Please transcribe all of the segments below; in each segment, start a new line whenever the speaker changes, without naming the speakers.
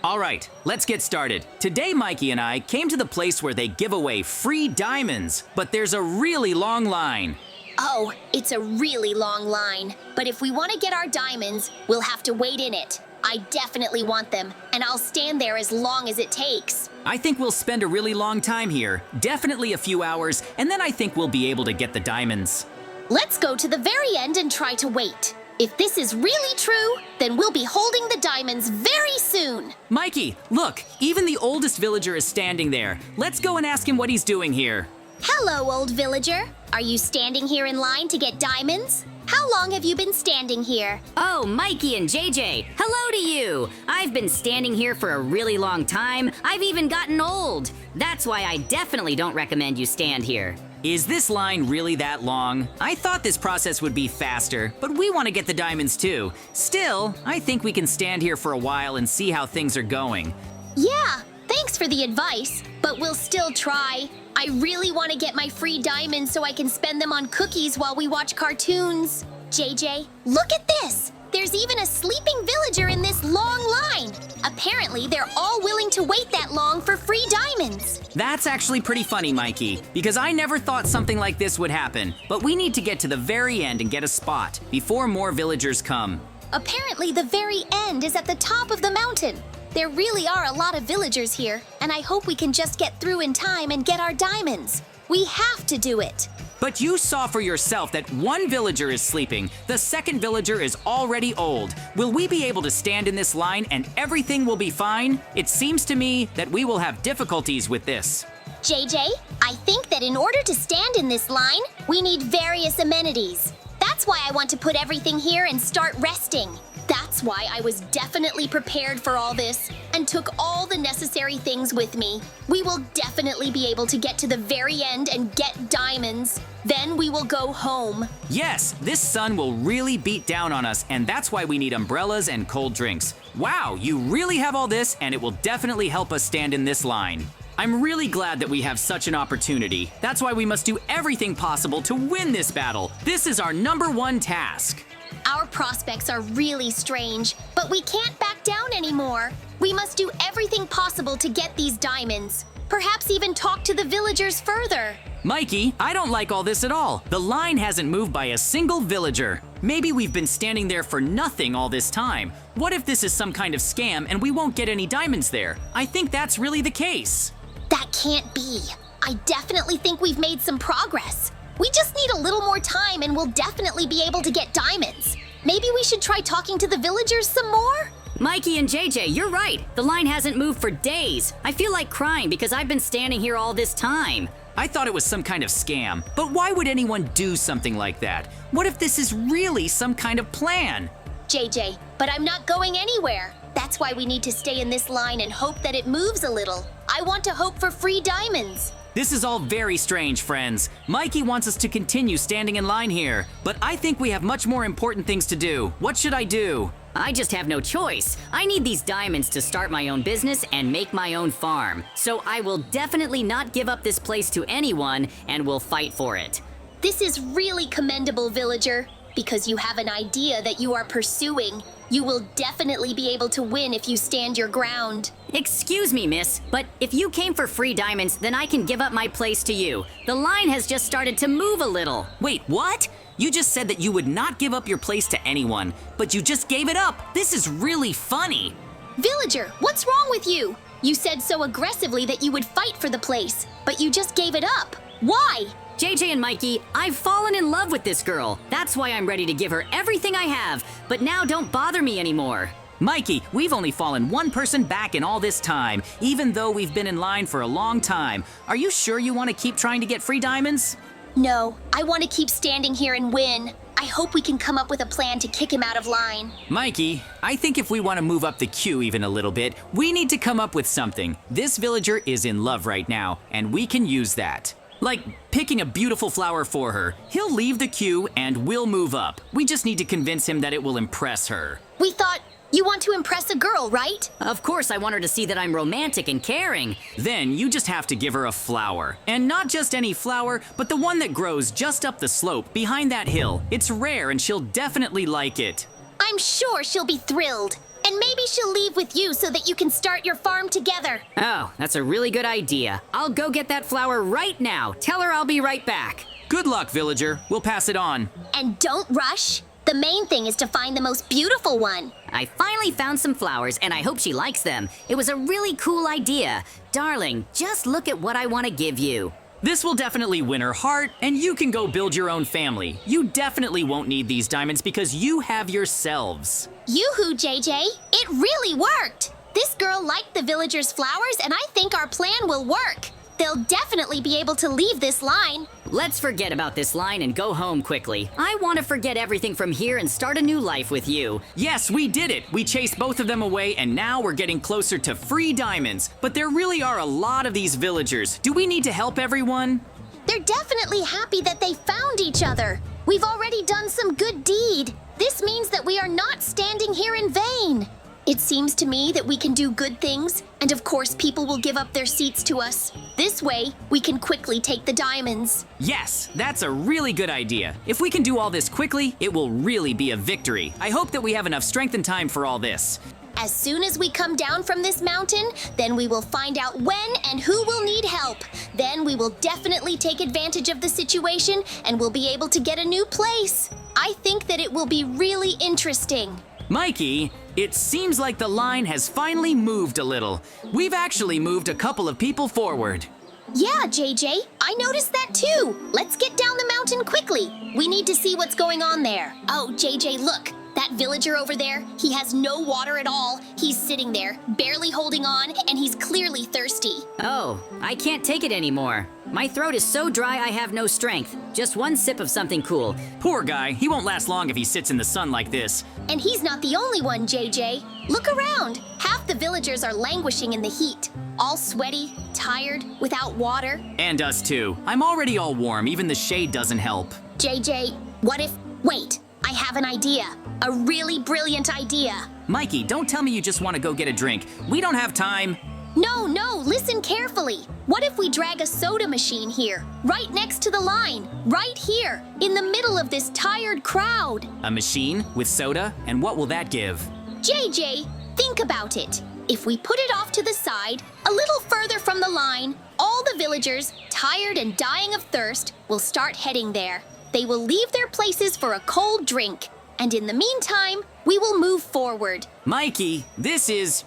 All right, let's get started. Today, Mikey and I came to the place where they give away free diamonds, but there's a really long line.
Oh, it's a really long line. But if we want to get our diamonds, we'll have to wait in it. I definitely want them, and I'll stand there as long as it takes.
I think we'll spend a really long time here, definitely a few hours, and then I think we'll be able to get the diamonds.
Let's go to the very end and try to wait. If this is really true, then we'll be holding the diamonds very soon.
Mikey, look, even the oldest villager is standing there. Let's go and ask him what he's doing here.
Hello, old villager. Are you standing here in line to get diamonds? How long have you been standing here?
Oh, Mikey and JJ, hello to you! I've been standing here for a really long time. I've even gotten old. That's why I definitely don't recommend you stand here.
Is this line really that long? I thought this process would be faster, but we want to get the diamonds too. Still, I think we can stand here for a while and see how things are going.
Yeah, thanks for the advice, but we'll still try. I really want to get my free diamonds so I can spend them on cookies while we watch cartoons. JJ, look at this! There's even a sleeping villager in this long line. Apparently, they're all willing to wait that long for free diamonds.
That's actually pretty funny, Mikey, because I never thought something like this would happen. But we need to get to the very end and get a spot before more villagers come.
Apparently, the very end is at the top of the mountain. There really are a lot of villagers here, and I hope we can just get through in time and get our diamonds. We have to do it.
But you saw for yourself that one villager is sleeping, the second villager is already old. Will we be able to stand in this line and everything will be fine? It seems to me that we will have difficulties with this.
JJ, I think that in order to stand in this line, we need various amenities. That's why I want to put everything here and start resting. That's why I was definitely prepared for all this and took all the necessary things with me. We will definitely be able to get to the very end and get diamonds. Then we will go home.
Yes, this sun will really beat down on us, and that's why we need umbrellas and cold drinks. Wow, you really have all this, and it will definitely help us stand in this line. I'm really glad that we have such an opportunity. That's why we must do everything possible to win this battle. This is our #1 task.
Our prospects are really strange, but we can't back down anymore. We must do everything possible to get these diamonds. Perhaps even talk to the villagers further.
Mikey, I don't like all this at all. The line hasn't moved by a single villager. Maybe we've been standing there for nothing all this time. What if this is some kind of scam and we won't get any diamonds there? I think that's really the case.
That can't be. I definitely think we've made some progress. We just need a little more time and we'll definitely be able to get diamonds. Maybe we should try talking to the villagers some more?
Mikey and JJ, you're right. The line hasn't moved for days. I feel like crying because I've been standing here all this time.
I thought it was some kind of scam, but why would anyone do something like that? What if this is really some kind of plan?
JJ, but I'm not going anywhere. That's why we need to stay in this line and hope that it moves a little. I want to hope for free diamonds.
This is all very strange, friends. Mikey wants us to continue standing in line here, but I think we have much more important things to do. What should I do?
I just have no choice. I need these diamonds to start my own business and make my own farm. So I will definitely not give up this place to anyone and will fight for it.
This is really commendable, villager, because you have an idea that you are pursuing. You will definitely be able to win if you stand your ground.
Excuse me, miss, but if you came for free diamonds, then I can give up my place to you. The line has just started to move a little.
Wait, what? You just said that you would not give up your place to anyone, but you just gave it up. This is really funny.
Villager, what's wrong with you? You said so aggressively that you would fight for the place, but you just gave it up. Why?
JJ and Mikey, I've fallen in love with this girl. That's why I'm ready to give her everything I have, but now don't bother me anymore.
Mikey, we've only fallen one person back in all this time, even though we've been in line for a long time. Are you sure you want to keep trying to get free diamonds?
No, I want to keep standing here and win. I hope we can come up with a plan to kick him out of line.
Mikey, I think if we want to move up the queue even a little bit, we need to come up with something. This villager is in love right now, and we can use that. Like picking a beautiful flower for her. He'll leave the queue and we'll move up. We just need to convince him that it will impress her.
We thought you want to impress a girl, right?
Of course I want her to see that I'm romantic and caring.
Then you just have to give her a flower. And not just any flower, but the one that grows just up the slope behind that hill. It's rare and she'll definitely like it.
I'm sure she'll be thrilled. And maybe she'll leave with you so that you can start your farm together.
Oh, that's a really good idea. I'll go get that flower right now. Tell her I'll be right back.
Good luck, villager. We'll pass it on.
And don't rush. The main thing is to find the most beautiful one.
I finally found some flowers, and I hope she likes them. It was a really cool idea. Darling, just look at what I want to give you.
This will definitely win her heart, and you can go build your own family. You definitely won't need these diamonds because you have yourselves.
Yoo-hoo, JJ. It really worked. This girl liked the villagers' flowers, and I think our plan will work. They'll definitely be able to leave this line.
Let's forget about this line and go home quickly. I want to forget everything from here and start a new life with you.
Yes, we did it. We chased both of them away, and now we're getting closer to free diamonds. But there really are a lot of these villagers. Do we need to help everyone?
They're definitely happy that they found each other. We've already done some good deed. This means that we are not standing here in vain. It seems to me that we can do good things, and of course people will give up their seats to us. This way, we can quickly take the diamonds.
Yes, that's a really good idea. If we can do all this quickly, it will really be a victory. I hope that we have enough strength and time for all this.
As soon as we come down from this mountain, then we will find out when and who will need help. Then we will definitely take advantage of the situation and we'll be able to get a new place. I think that it will be really interesting.
Mikey, it seems like the line has finally moved a little. We've actually moved a couple of people forward.
Yeah, JJ, I noticed that too. Let's get down the mountain quickly. We need to see what's going on there. Oh, JJ, look. That villager over there, he has no water at all. He's sitting there, barely holding on, and he's clearly thirsty.
Oh, I can't take it anymore. My throat is so dry I have no strength. Just one sip of something cool.
Poor guy, he won't last long if he sits in the sun like this.
And he's not the only one, JJ. Look around. Half the villagers are languishing in the heat. All sweaty, tired, without water.
And us too. I'm already all warm, even the shade doesn't help.
JJ, what if... Wait, I have an idea. A really brilliant idea.
Mikey, don't tell me you just want to go get a drink. We don't have time.
No, listen carefully. What if we drag a soda machine here, right next to the line, right here, in the middle of this tired crowd?
A machine with soda? And what will that give?
JJ, think about it. If we put it off to the side, a little further from the line, all the villagers, tired and dying of thirst, will start heading there. They will leave their places for a cold drink. And in the meantime, we will move forward.
Mikey, this is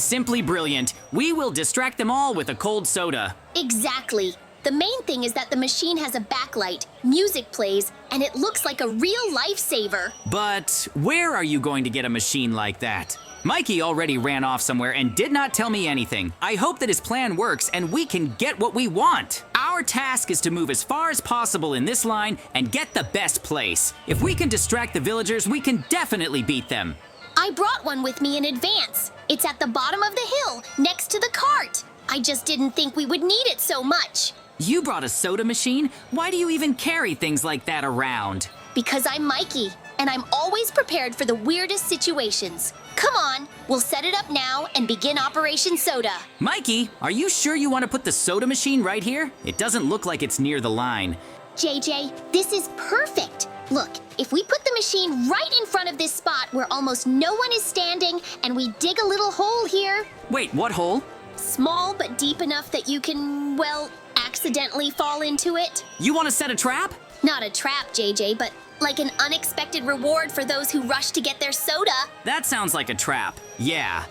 simply brilliant. We will distract them all with a cold soda.
Exactly. The main thing is that the machine has a backlight, music plays, and it looks like a real lifesaver.
But where are you going to get a machine like that? Mikey already ran off somewhere and did not tell me anything. I hope that his plan works and we can get what we want. Our task is to move as far as possible in this line and get the best place. If we can distract the villagers, we can definitely beat them.
I brought one with me in advance. It's at the bottom of the hill, next to the cart. I just didn't think we would need it so much.
You brought a soda machine? Why do you even carry things like that around?
Because I'm Mikey, and I'm always prepared for the weirdest situations. Come on, we'll set it up now and begin Operation Soda.
Mikey, are you sure you want to put the soda machine right here? It doesn't look like it's near the line.
JJ, this is perfect. Look, if we put the machine right in front of this spot where almost no one is standing and we dig a little hole here.
Wait, what hole?
Small but deep enough that you can, well, accidentally fall into it.
You want to set a trap?
Not a trap, JJ, but like an unexpected reward for those who rush to get their soda.
That sounds like a trap. Yeah,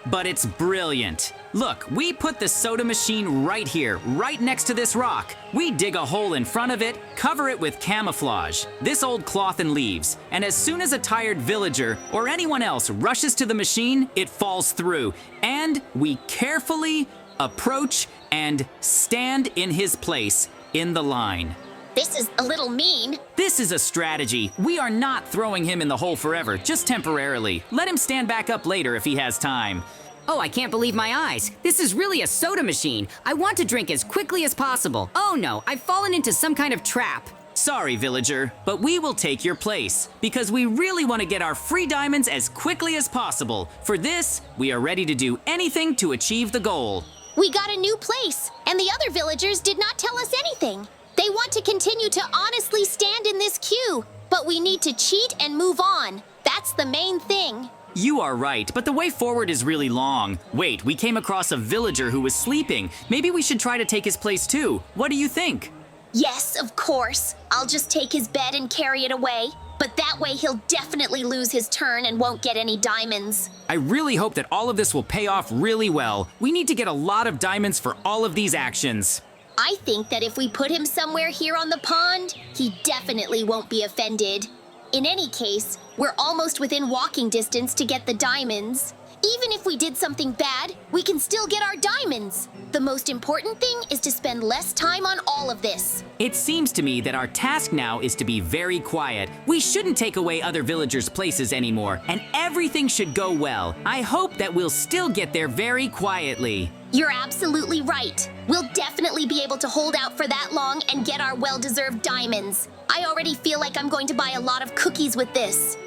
but it's brilliant. Look, we put the soda machine right here, right next to this rock. We dig a hole in front of it, cover it with camouflage, this old cloth and leaves, and as soon as a tired villager or anyone else rushes to the machine, it falls through, and we carefully approach and stand in his place in the line.
This is a little mean.
This is a strategy. We are not throwing him in the hole forever, just temporarily. Let him stand back up later if he has time.
Oh, I can't believe my eyes. This is really a soda machine. I want to drink as quickly as possible. Oh no, I've fallen into some kind of trap.
Sorry, villager, but we will take your place because we really want to get our free diamonds as quickly as possible. For this, we are ready to do anything to achieve the goal.
We got a new place, and the other villagers did not tell us anything. They want to continue to honestly stand in this queue, but we need to cheat and move on. That's the main thing.
You are right, but the way forward is really long. Wait, we came across a villager who was sleeping. Maybe we should try to take his place too. What do you think?
Yes, of course. I'll just take his bed and carry it away. But that way he'll definitely lose his turn and won't get any diamonds.
I really hope that all of this will pay off really well. We need to get a lot of diamonds for all of these actions.
I think that if we put him somewhere here on the pond, he definitely won't be offended. In any case, we're almost within walking distance to get the diamonds. Even if we did something bad, we can still get our diamonds. The most important thing is to spend less time on all of this.
It seems to me that our task now is to be very quiet. We shouldn't take away other villagers' places anymore, and everything should go well. I hope that we'll still get there very quietly.
You're absolutely right. We'll definitely be able to hold out for that long and get our well-deserved diamonds. I already feel like I'm going to buy a lot of cookies with this.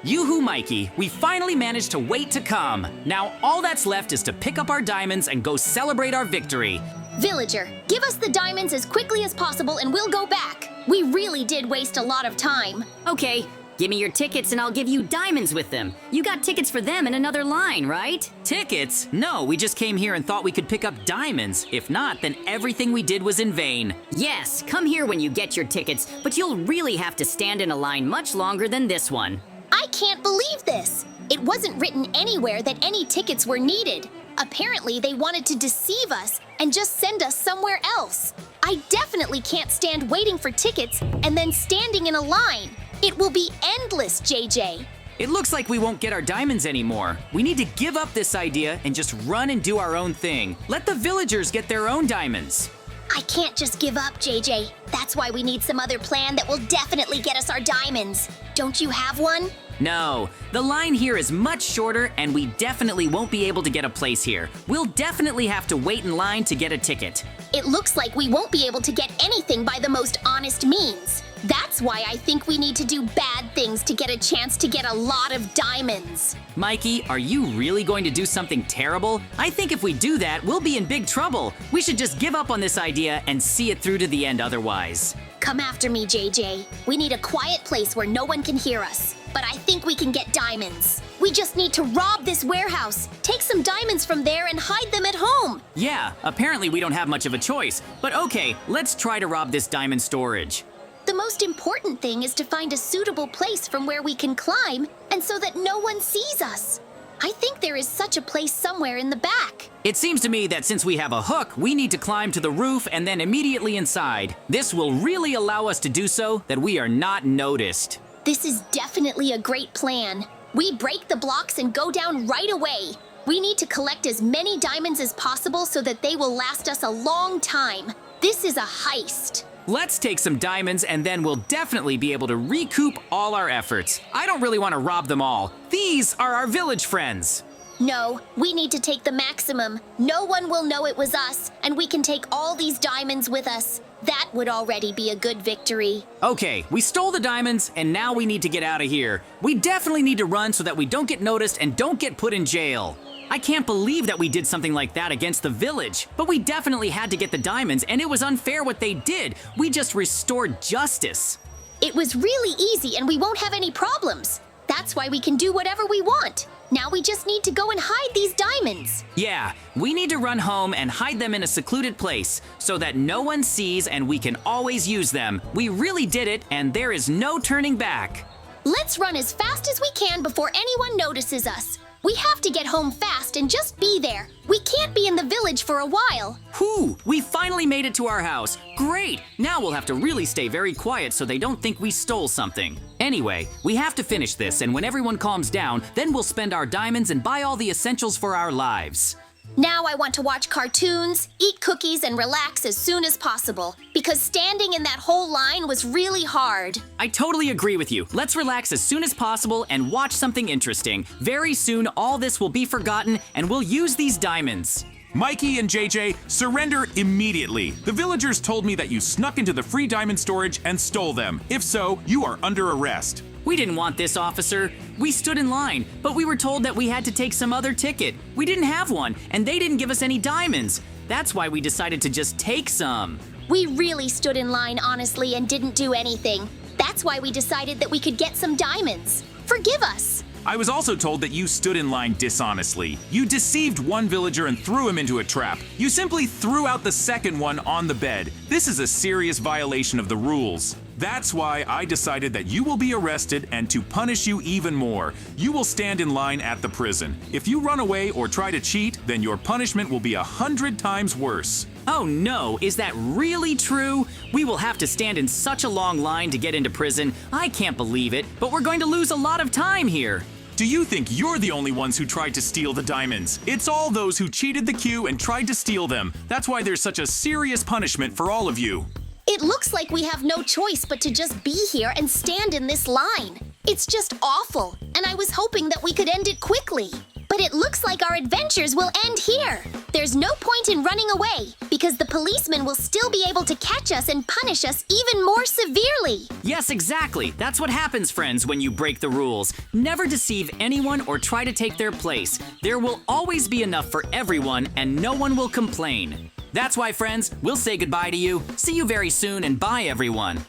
Yoo-hoo, Mikey, we finally managed to wait to come. Now all that's left is to pick up our diamonds and go celebrate our victory.
Villager, give us the diamonds as quickly as possible and we'll go back. We really did waste a lot of time.
Okay, give me your tickets and I'll give you diamonds with them. You got tickets for them in another line, right?
Tickets? No, we just came here and thought we could pick up diamonds. If not, then everything we did was in vain.
Yes, come here when you get your tickets, but you'll really have to stand in a line much longer than this one.
I can't believe this! It wasn't written anywhere that any tickets were needed. Apparently, they wanted to deceive us and just send us somewhere else. I definitely can't stand waiting for tickets and then standing in a line. It will be endless, JJ.
It looks like we won't get our diamonds anymore. We need to give up this idea and just run and do our own thing. Let the villagers get their own diamonds.
I can't just give up, JJ. That's why we need some other plan that will definitely get us our diamonds. Don't you have one?
No, the line here is much shorter and we definitely won't be able to get a place here. We'll definitely have to wait in line to get a ticket.
It looks like we won't be able to get anything by the most honest means. That's why I think we need to do bad things to get a chance to get a lot of diamonds.
Mikey, are you really going to do something terrible? I think if we do that, we'll be in big trouble. We should just give up on this idea and see it through to the end otherwise.
Come after me, JJ. We need a quiet place where no one can hear us. But I think we can get diamonds. We just need to rob this warehouse, take some diamonds from there and hide them at home.
Yeah, apparently we don't have much of a choice. But okay, let's try to rob this diamond storage.
The most important thing is to find a suitable place from where we can climb and so that no one sees us. I think there is such a place somewhere in the back.
It seems to me that since we have a hook, we need to climb to the roof and then immediately inside. This will really allow us to do so that we are not noticed.
This is definitely a great plan. We break the blocks and go down right away. We need to collect as many diamonds as possible so that they will last us a long time. This is a heist.
Let's take some diamonds and then we'll definitely be able to recoup all our efforts. I don't really want to rob them all. These are our village friends.
No, we need to take the maximum. No one will know it was us, and we can take all these diamonds with us. That would already be a good victory.
Okay, we stole the diamonds and now we need to get out of here. We definitely need to run so that we don't get noticed and don't get put in jail. I can't believe that we did something like that against the village, but we definitely had to get the diamonds and it was unfair what they did. We just restored justice.
It was really easy and we won't have any problems. That's why we can do whatever we want. Now we just need to go and hide these diamonds.
Yeah, we need to run home and hide them in a secluded place so that no one sees and we can always use them. We really did it and there is no turning back.
Let's run as fast as we can before anyone notices us. We have to get home fast and just be there. We can't be in the village for a while.
Whew, we finally made it to our house. Great, now we'll have to really stay very quiet so they don't think we stole something. Anyway, we have to finish this and when everyone calms down, then we'll spend our diamonds and buy all the essentials for our lives.
Now I want to watch cartoons, eat cookies, and relax as soon as possible, because standing in that whole line was really hard.
I totally agree with you. Let's relax as soon as possible and watch something interesting. Very soon, all this will be forgotten and we'll use these diamonds.
Mikey and JJ, surrender immediately. The villagers told me that you snuck into the free diamond storage and stole them. If so, you are under arrest.
We didn't want this, officer. We stood in line, but we were told that we had to take some other ticket. We didn't have one, and they didn't give us any diamonds. That's why we decided to just take some.
We really stood in line honestly and didn't do anything. That's why we decided that we could get some diamonds. Forgive us.
I was also told that you stood in line dishonestly. You deceived one villager and threw him into a trap. You simply threw out the second one on the bed. This is a serious violation of the rules. That's why I decided that you will be arrested, and to punish you even more, you will stand in line at the prison. If you run away or try to cheat, then your punishment will be 100 times worse.
Oh no, is that really true? We will have to stand in such a long line to get into prison. I can't believe it, but we're going to lose a lot of time here.
Do you think you're the only ones who tried to steal the diamonds? It's all those who cheated the queue and tried to steal them. That's why there's such a serious punishment for all of you.
It looks like we have no choice but to just be here and stand in this line. It's just awful, and I was hoping that we could end it quickly. But it looks like our adventures will end here. There's no point in running away, because the policemen will still be able to catch us and punish us even more severely.
Yes, exactly. That's what happens, friends, when you break the rules. Never deceive anyone or try to take their place. There will always be enough for everyone, and no one will complain. That's why, friends, we'll say goodbye to you. See you very soon, and bye, everyone.